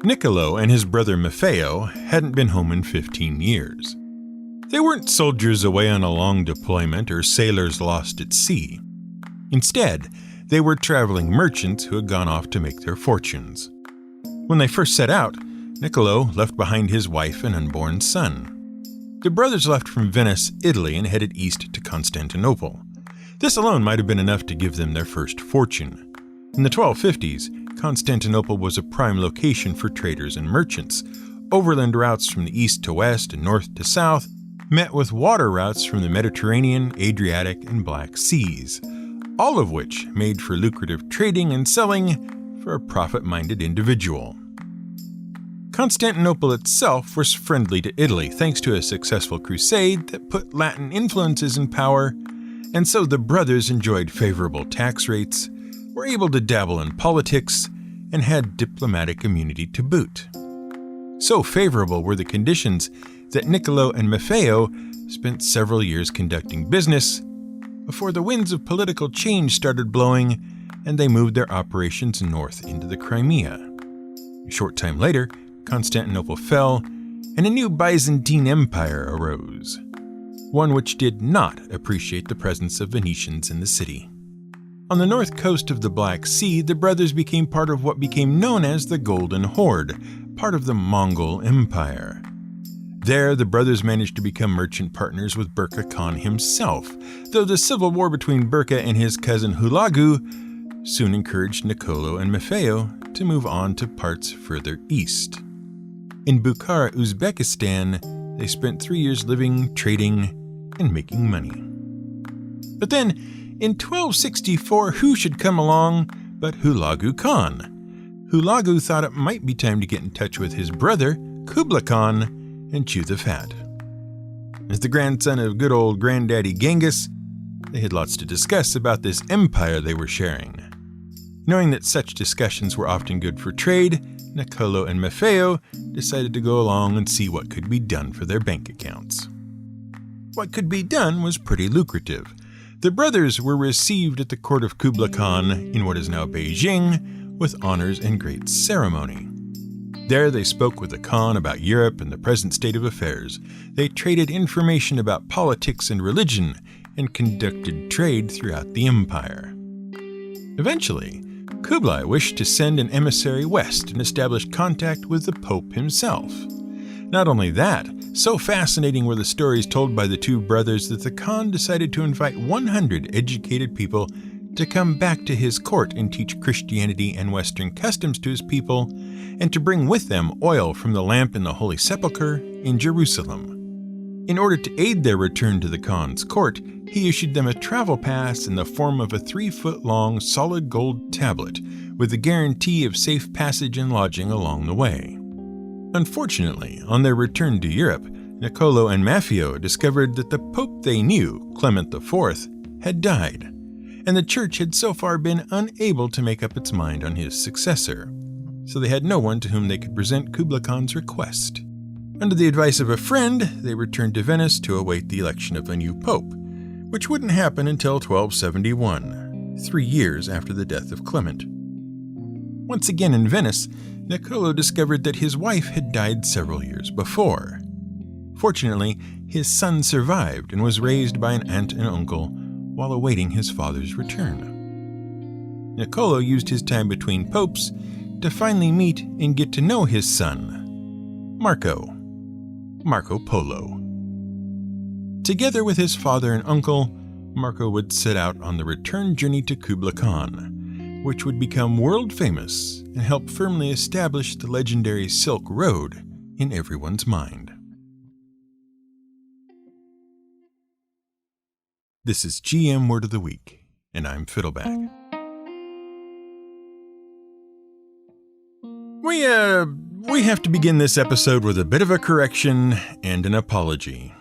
Niccolo and his brother Maffeo hadn't been home in 15 years. They weren't soldiers away on a long deployment or sailors lost at sea. Instead, they were traveling merchants who had gone off to make their fortunes. When they first set out, Niccolo left behind his wife and unborn son. The brothers left from Venice, Italy, and headed east to Constantinople. This alone might have been enough to give them their first fortune. In the 1250s, Constantinople was a prime location for traders and merchants. Overland routes from the east to west and north to south met with water routes from the Mediterranean, Adriatic, and Black Seas, all of which made for lucrative trading and selling for a profit-minded individual. Constantinople itself was friendly to Italy thanks to a successful crusade that put Latin influences in power, and so the brothers enjoyed favorable tax rates, were able to dabble in politics, and had diplomatic immunity to boot. So favorable were the conditions that Niccolo and Maffeo spent several years conducting business before the winds of political change started blowing and they moved their operations north into the Crimea. A short time later, Constantinople fell and a new Byzantine Empire arose, one which did not appreciate the presence of Venetians in the city. On the north coast of the Black Sea, the brothers became part of what became known as the Golden Horde, part of the Mongol Empire. There, the brothers managed to become merchant partners with Berka Khan himself, though the civil war between Berka and his cousin Hulagu soon encouraged Niccolo and Maffeo to move on to parts further east. In Bukhara, Uzbekistan, they spent 3 years living, trading, and making money. But then, in 1264, who should come along but Hulagu Khan? Hulagu thought it might be time to get in touch with his brother, Kublai Khan, and chew the fat. As the grandson of good old granddaddy Genghis, they had lots to discuss about this empire they were sharing. Knowing that such discussions were often good for trade, Niccolo and Maffeo decided to go along and see what could be done for their bank accounts. What could be done was pretty lucrative. The brothers were received at the court of Kublai Khan in what is now Beijing with honors and great ceremony. There they spoke with the Khan about Europe and the present state of affairs. They traded information about politics and religion and conducted trade throughout the empire. Eventually, Kublai wished to send an emissary west and establish contact with the Pope himself. Not only that, so fascinating were the stories told by the two brothers that the Khan decided to invite 100 educated people to come back to his court and teach Christianity and Western customs to his people, and to bring with them oil from the lamp in the Holy Sepulchre in Jerusalem. In order to aid their return to the Khan's court, he issued them a travel pass in the form of a 3-foot-long solid gold tablet with the guarantee of safe passage and lodging along the way. Unfortunately, on their return to Europe, Niccolo and Maffeo discovered that the Pope they knew, Clement IV, had died, and the Church had so far been unable to make up its mind on his successor, so they had no one to whom they could present Kublai Khan's request. Under the advice of a friend, they returned to Venice to await the election of a new pope, which wouldn't happen until 1271, 3 years after the death of Clement. Once again in Venice, Niccolo discovered that his wife had died several years before. Fortunately, his son survived and was raised by an aunt and uncle while awaiting his father's return. Niccolo used his time between popes to finally meet and get to know his son, Marco Polo. Together with his father and uncle, Marco would set out on the return journey to Kublai Khan, which would become world famous and help firmly establish the legendary Silk Road in everyone's mind. This is GM Word of the Week, and I'm Fiddleback. We have to begin this episode with a bit of a correction and an apology.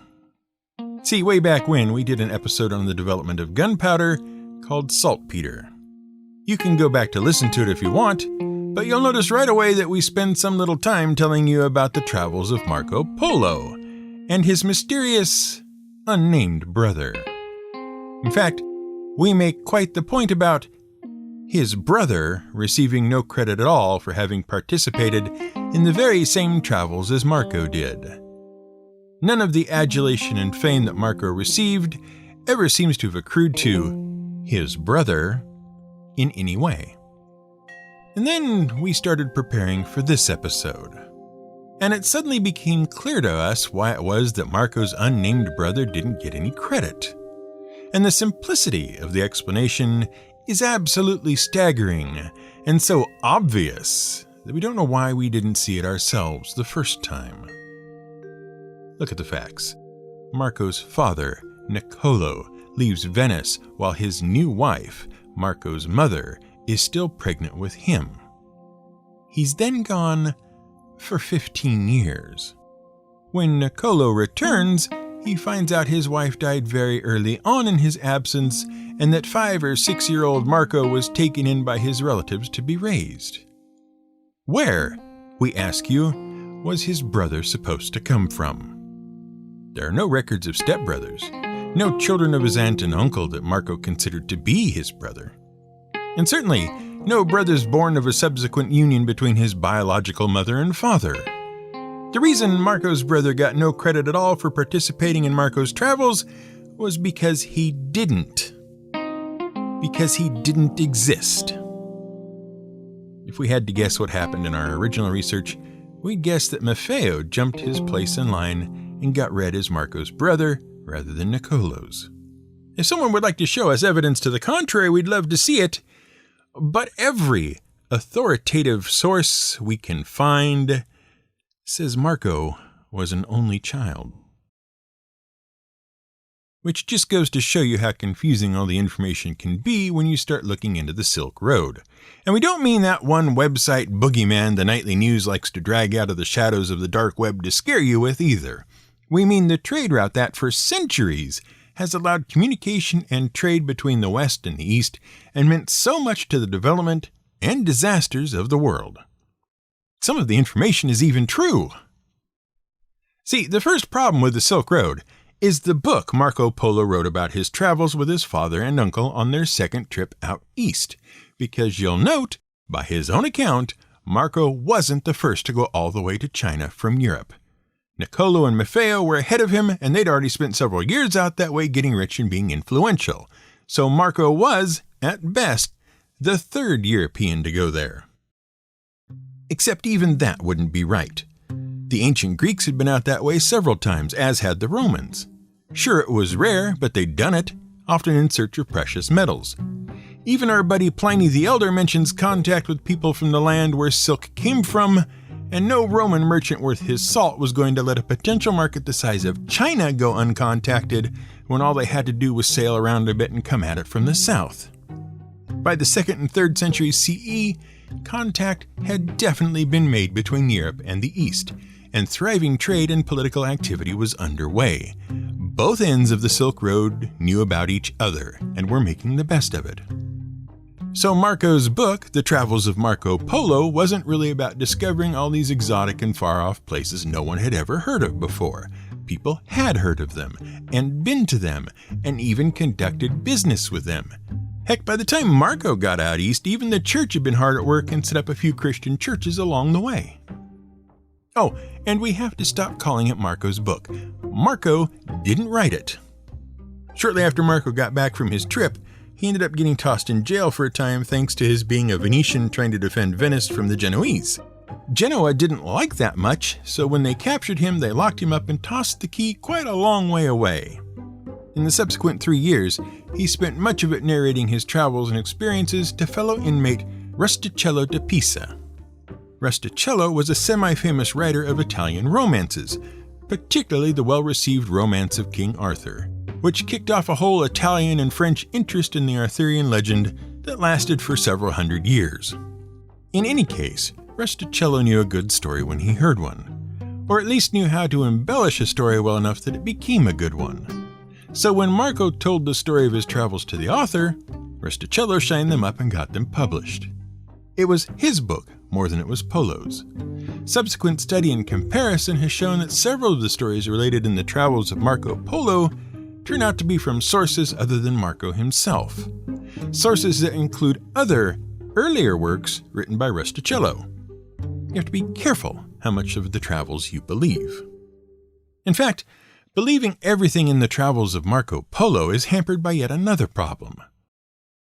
See, way back when, we did an episode on the development of gunpowder called saltpeter. You can go back to listen to it if you want, but you'll notice right away that we spend some little time telling you about the travels of Marco Polo and his mysterious, unnamed brother. In fact, we make quite the point about his brother receiving no credit at all for having participated in the very same travels as Marco did. None of the adulation and fame that Marco received ever seems to have accrued to his brother in any way. And then we started preparing for this episode, and it suddenly became clear to us why it was that Marco's unnamed brother didn't get any credit. And the simplicity of the explanation is absolutely staggering and so obvious that we don't know why we didn't see it ourselves the first time. Look at the facts. Marco's father, Niccolò, leaves Venice while his new wife, Marco's mother, is still pregnant with him. He's then gone for 15 years. When Niccolò returns, he finds out his wife died very early on in his absence and that 5 or 6-year-old Marco was taken in by his relatives to be raised. Where, we ask you, was his brother supposed to come from? There are no records of stepbrothers, no children of his aunt and uncle that Marco considered to be his brother, and certainly no brothers born of a subsequent union between his biological mother and father. The reason Marco's brother got no credit at all for participating in Marco's travels was because he didn't. Because he didn't exist. If we had to guess what happened in our original research, we'd guess that Maffeo jumped his place in line and got read as Marco's brother rather than Niccolò's. If someone would like to show us evidence to the contrary, we'd love to see it. But every authoritative source we can find says Marco was an only child. Which just goes to show you how confusing all the information can be when you start looking into the Silk Road. And we don't mean that one website boogeyman the nightly news likes to drag out of the shadows of the dark web to scare you with either. We mean the trade route that, for centuries, has allowed communication and trade between the West and the East and meant so much to the development and disasters of the world. Some of the information is even true. See, the first problem with the Silk Road is the book Marco Polo wrote about his travels with his father and uncle on their second trip out east, because you'll note, by his own account, Marco wasn't the first to go all the way to China from Europe. Niccolò and Maffeo were ahead of him, and they'd already spent several years out that way getting rich and being influential. So Marco was, at best, the third European to go there. Except even that wouldn't be right. The ancient Greeks had been out that way several times, as had the Romans. Sure, it was rare, but they'd done it, often in search of precious metals. Even our buddy Pliny the Elder mentions contact with people from the land where silk came from, and no Roman merchant worth his salt was going to let a potential market the size of China go uncontacted when all they had to do was sail around a bit and come at it from the south. By the 2nd and 3rd centuries CE, contact had definitely been made between Europe and the East, and thriving trade and political activity was underway. Both ends of the Silk Road knew about each other and were making the best of it. So Marco's book, The Travels of Marco Polo, wasn't really about discovering all these exotic and far-off places no one had ever heard of before. People had heard of them, and been to them, and even conducted business with them. Heck, by the time Marco got out east, even the church had been hard at work and set up a few Christian churches along the way. Oh, and we have to stop calling it Marco's book. Marco didn't write it. Shortly after Marco got back from his trip, he ended up getting tossed in jail for a time thanks to his being a Venetian trying to defend Venice from the Genoese. Genoa didn't like that much, so when they captured him, they locked him up and tossed the key quite a long way away. In the subsequent 3 years, he spent much of it narrating his travels and experiences to fellow inmate Rustichello da Pisa. Rustichello was a semi-famous writer of Italian romances, particularly the well-received Romance of King Arthur, which kicked off a whole Italian and French interest in the Arthurian legend that lasted for several hundred years. In any case, Rustichello knew a good story when he heard one, or at least knew how to embellish a story well enough that it became a good one. So when Marco told the story of his travels to the author, Rustichello shined them up and got them published. It was his book more than it was Polo's. Subsequent study and comparison has shown that several of the stories related in the travels of Marco Polo turn out to be from sources other than Marco himself. sources that include other, earlier works written by Rustichello. You have to be careful how much of the travels you believe. In fact, believing everything in the travels of Marco Polo is hampered by yet another problem.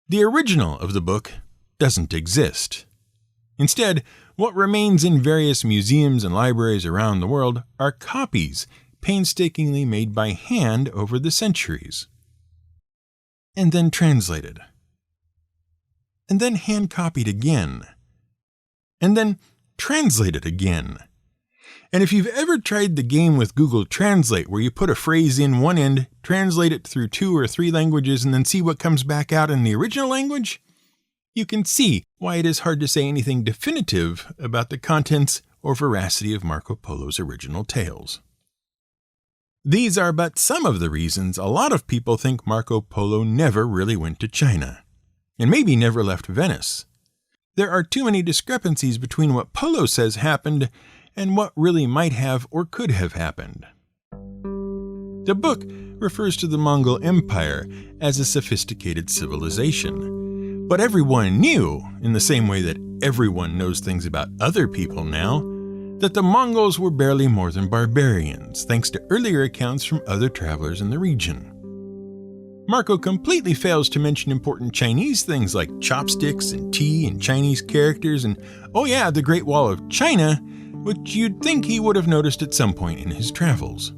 The original of the book doesn't exist. Instead, what remains in various museums and libraries around the world are copies painstakingly made by hand over the centuries, and then translated, and then hand-copied again, and then translated again. And if you've ever tried the game with Google Translate where you put a phrase in one end, translate it through 2 or 3 languages, and then see what comes back out in the original language, you can see why it is hard to say anything definitive about the contents or veracity of Marco Polo's original tales. These are but some of the reasons a lot of people think Marco Polo never really went to China, and maybe never left Venice. There are too many discrepancies between what Polo says happened and what really might have or could have happened. The book refers to the Mongol Empire as a sophisticated civilization, but everyone knew, in the same way that everyone knows things about other people now, that the Mongols were barely more than barbarians, thanks to earlier accounts from other travelers in the region. Marco completely fails to mention important Chinese things like chopsticks and tea and Chinese characters and, oh yeah, the Great Wall of China, which you'd think he would have noticed at some point in his travels.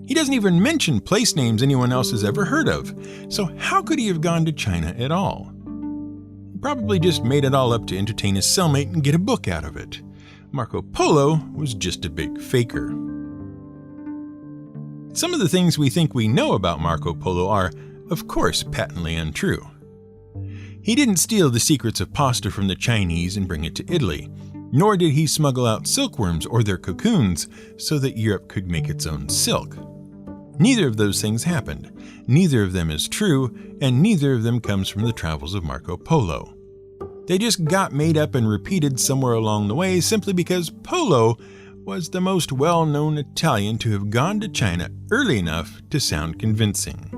He doesn't even mention place names anyone else has ever heard of, so how could he have gone to China at all? He probably just made it all up to entertain his cellmate and get a book out of it. Marco Polo was just a big faker. Some of the things we think we know about Marco Polo are, of course, patently untrue. He didn't steal the secrets of pasta from the Chinese and bring it to Italy, nor did he smuggle out silkworms or their cocoons so that Europe could make its own silk. Neither of those things happened, neither of them is true, and neither of them comes from the travels of Marco Polo. They just got made up and repeated somewhere along the way simply because Polo was the most well-known Italian to have gone to China early enough to sound convincing.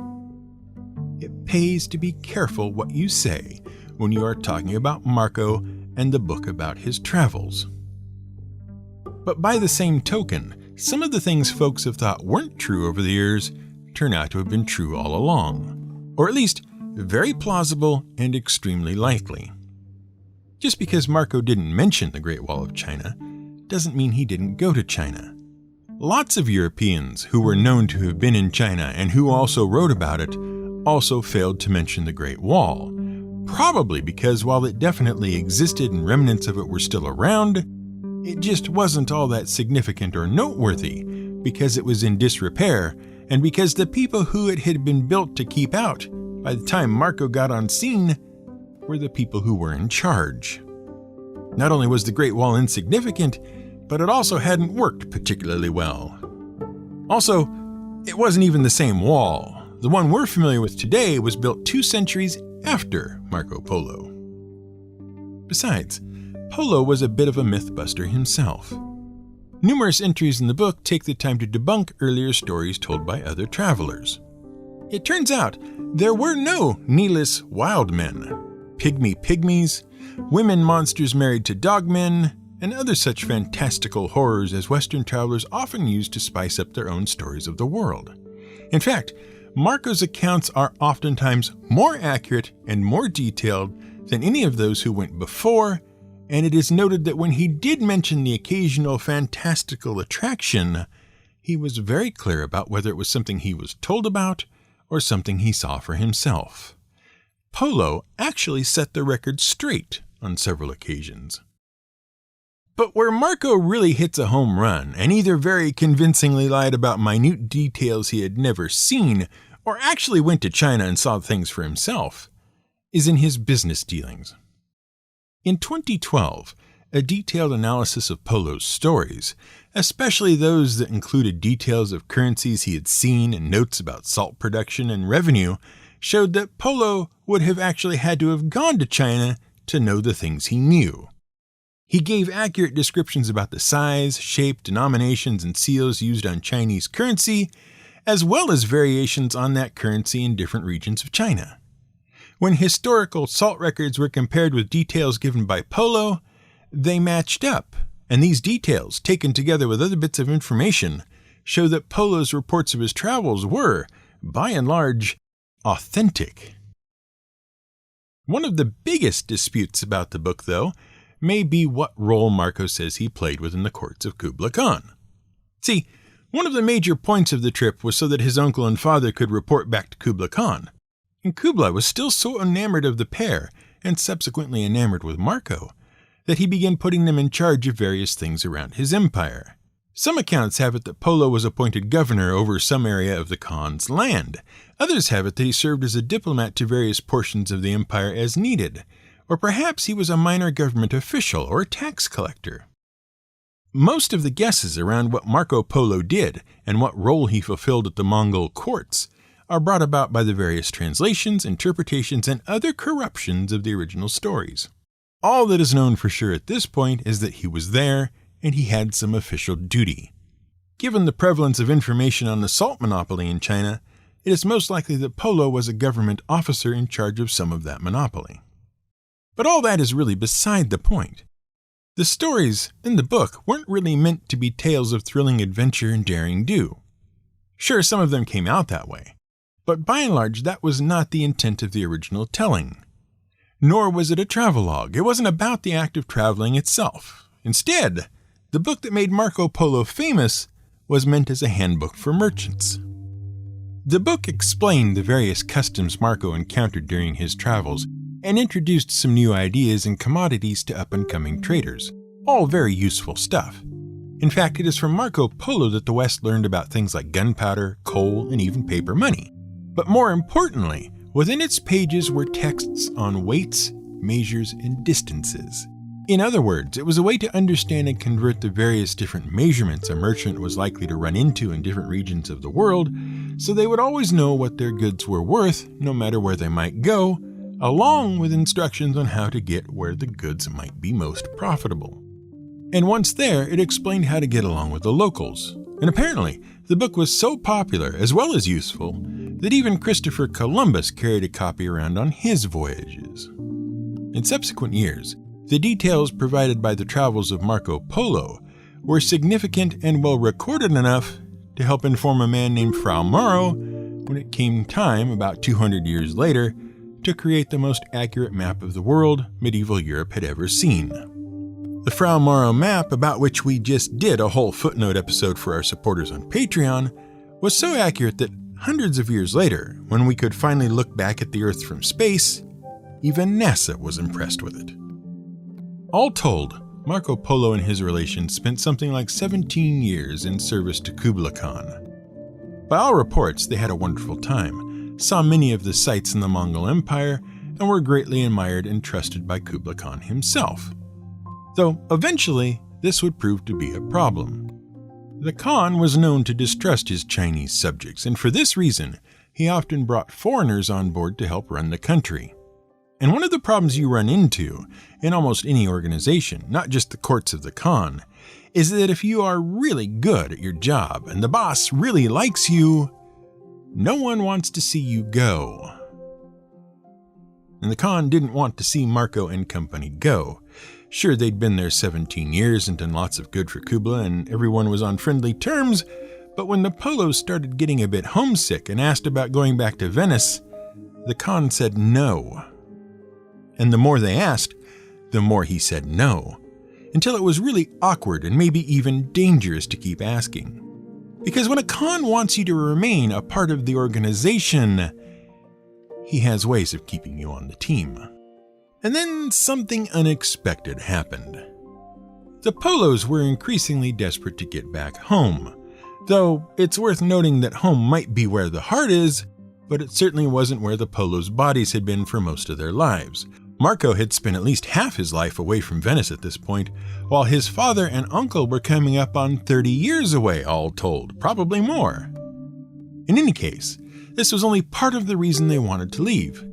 It pays to be careful what you say when you are talking about Marco and the book about his travels. But by the same token, some of the things folks have thought weren't true over the years turn out to have been true all along, or at least very plausible and extremely likely. Just because Marco didn't mention the Great Wall of China doesn't mean he didn't go to China. Lots of Europeans who were known to have been in China and who also wrote about it also failed to mention the Great Wall, probably because while it definitely existed and remnants of it were still around, it just wasn't all that significant or noteworthy because it was in disrepair and because the people who it had been built to keep out by the time Marco got on scene were the people who were in charge. Not only was the Great Wall insignificant, but it also hadn't worked particularly well. Also, it wasn't even the same wall. The one we're familiar with today was built 2 centuries after Marco Polo. Besides, Polo was a bit of a mythbuster himself. Numerous entries in the book take the time to debunk earlier stories told by other travelers. It turns out there were no Nelis wild men, pygmies, women monsters married to dogmen, and other such fantastical horrors as Western travelers often use to spice up their own stories of the world. In fact, Marco's accounts are oftentimes more accurate and more detailed than any of those who went before, and it is noted that when he did mention the occasional fantastical attraction, he was very clear about whether it was something he was told about or something he saw for himself. Polo actually set the record straight on several occasions. But where Marco really hits a home run and either very convincingly lied about minute details he had never seen or actually went to China and saw things for himself is in his business dealings. In 2012, a detailed analysis of Polo's stories, especially those that included details of currencies he had seen and notes about salt production and revenue, showed that Polo would have actually had to have gone to China to know the things he knew. He gave accurate descriptions about the size, shape, denominations, and seals used on Chinese currency, as well as variations on that currency in different regions of China. When historical salt records were compared with details given by Polo, they matched up, and these details, taken together with other bits of information, show that Polo's reports of his travels were, by and large, authentic. One of the biggest disputes about the book, though, may be what role Marco says he played within the courts of Kublai Khan. See, one of the major points of the trip was so that his uncle and father could report back to Kublai Khan. And Kublai was still so enamored of the pair, and subsequently enamored with Marco, that he began putting them in charge of various things around his empire. Some accounts have it that Polo was appointed governor over some area of the Khan's land. Others have it that he served as a diplomat to various portions of the empire as needed, or perhaps he was a minor government official or tax collector. Most of the guesses around what Marco Polo did and what role he fulfilled at the Mongol courts are brought about by the various translations, interpretations, and other corruptions of the original stories. All that is known for sure at this point is that he was there and he had some official duty. Given the prevalence of information on the salt monopoly in China, it is most likely that Polo was a government officer in charge of some of that monopoly. But all that is really beside the point. The stories in the book weren't really meant to be tales of thrilling adventure and daring do. Sure, some of them came out that way, but by and large that was not the intent of the original telling. Nor was it a travelogue. It wasn't about the act of traveling itself. Instead, the book that made Marco Polo famous was meant as a handbook for merchants. The book explained the various customs Marco encountered during his travels and introduced some new ideas and commodities to up-and-coming traders. All very useful stuff. In fact, it is from Marco Polo that the West learned about things like gunpowder, coal, and even paper money. But more importantly, within its pages were texts on weights, measures, and distances. In other words, it was a way to understand and convert the various different measurements a merchant was likely to run into in different regions of the world, so they would always know what their goods were worth, no matter where they might go, along with instructions on how to get where the goods might be most profitable. And once there, it explained how to get along with the locals. And apparently, the book was so popular, as well as useful, that even Christopher Columbus carried a copy around on his voyages. In subsequent years, the details provided by the travels of Marco Polo were significant and well recorded enough to help inform a man named Frau Mauro when it came time, about 200 years later, to create the most accurate map of the world medieval Europe had ever seen. The Frau Mauro map, about which we just did a whole footnote episode for our supporters on Patreon, was so accurate that hundreds of years later, when we could finally look back at the Earth from space, even NASA was impressed with it. All told, Marco Polo and his relations spent something like 17 years in service to Kublai Khan. By all reports, they had a wonderful time, saw many of the sights in the Mongol Empire, and were greatly admired and trusted by Kublai Khan himself. Though eventually, this would prove to be a problem. The Khan was known to distrust his Chinese subjects, and for this reason, he often brought foreigners on board to help run the country. And one of the problems you run into in almost any organization, not just the courts of the Khan, is that if you are really good at your job and the boss really likes you, no one wants to see you go. And the Khan didn't want to see Marco and company go. Sure, they'd been there 17 years and done lots of good for Kublai, and everyone was on friendly terms, but when the Polos started getting a bit homesick and asked about going back to Venice, the Khan said no. And the more they asked, the more he said no, until it was really awkward and maybe even dangerous to keep asking. Because when a Khan wants you to remain a part of the organization, he has ways of keeping you on the team. And then something unexpected happened. The Polos were increasingly desperate to get back home, though it's worth noting that home might be where the heart is, but it certainly wasn't where the Polos' bodies had been for most of their lives. Marco had spent at least half his life away from Venice at this point, while his father and uncle were coming up on 30 years away, all told, probably more. In any case, this was only part of the reason they wanted to leave.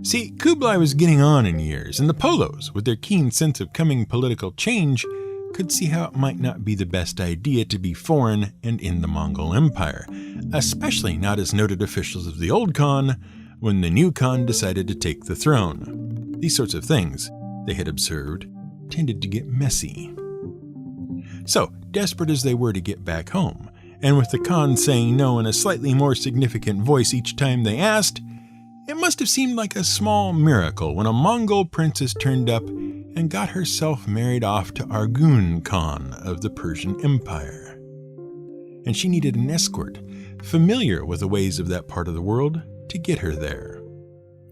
See, Kublai was getting on in years, and the Polos, with their keen sense of coming political change, could see how it might not be the best idea to be foreign and in the Mongol Empire, especially not as noted officials of the old Khan when the new Khan decided to take the throne. These sorts of things, they had observed, tended to get messy. So, desperate as they were to get back home, and with the Khan saying no in a slightly more significant voice each time they asked, it must have seemed like a small miracle when a Mongol princess turned up and got herself married off to Arghun Khan of the Persian Empire. And she needed an escort, familiar with the ways of that part of the world, to get her there.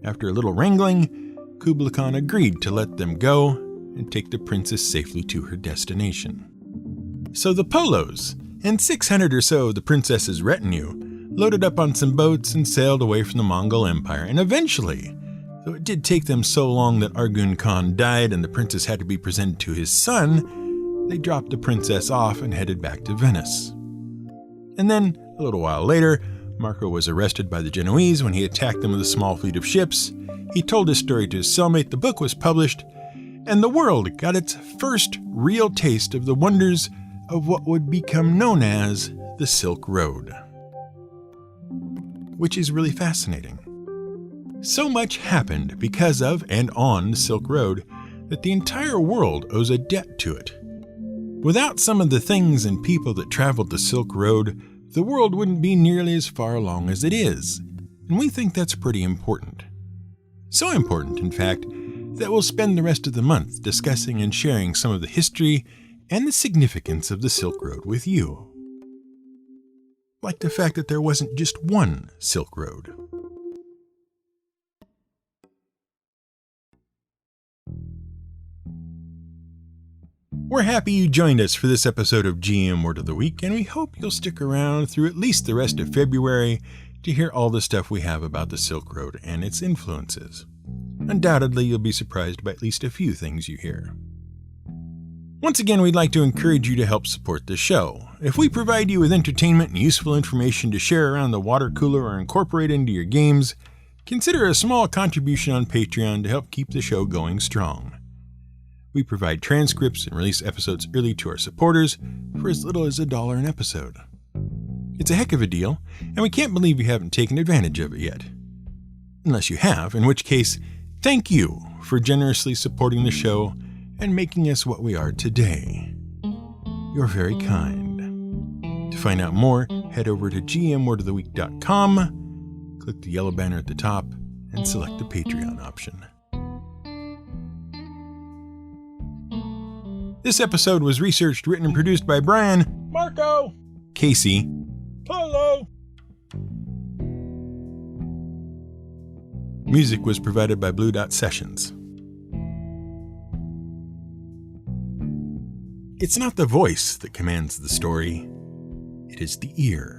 After a little wrangling, Kublai Khan agreed to let them go and take the princess safely to her destination. So the Polos and 600 or so of the princess's retinue loaded up on some boats and sailed away from the Mongol Empire, and eventually, though it did take them so long that Arghun Khan died and the princess had to be presented to his son, they dropped the princess off and headed back to Venice. And then, a little while later, Marco was arrested by the Genoese when he attacked them with a small fleet of ships. He told his story to his cellmate, the book was published, and the world got its first real taste of the wonders of what would become known as the Silk Road. Which is really fascinating. So much happened because of and on the Silk Road that the entire world owes a debt to it. Without some of the things and people that traveled the Silk Road, the world wouldn't be nearly as far along as it is, and we think that's pretty important. So important, in fact, that we'll spend the rest of the month discussing and sharing some of the history and the significance of the Silk Road with you. Like the fact that there wasn't just one Silk Road. We're happy you joined us for this episode of GM Word of the Week, and we hope you'll stick around through at least the rest of February to hear all the stuff we have about the Silk Road and its influences. Undoubtedly, you'll be surprised by at least a few things you hear. Once again, we'd like to encourage you to help support the show. If we provide you with entertainment and useful information to share around the water cooler or incorporate into your games, consider a small contribution on Patreon to help keep the show going strong. We provide transcripts and release episodes early to our supporters for as little as $1 an episode. It's a heck of a deal, and we can't believe you haven't taken advantage of it yet. Unless you have, in which case, thank you for generously supporting the show and making us what we are today. You're very kind. To find out more, head over to gmwordoftheweek.com, click the yellow banner at the top, and select the Patreon option. This episode was researched, written, and produced by Brian, Marco, Casey, Polo. Music was provided by Blue Dot Sessions. It's not the voice that commands the story, it is the ear.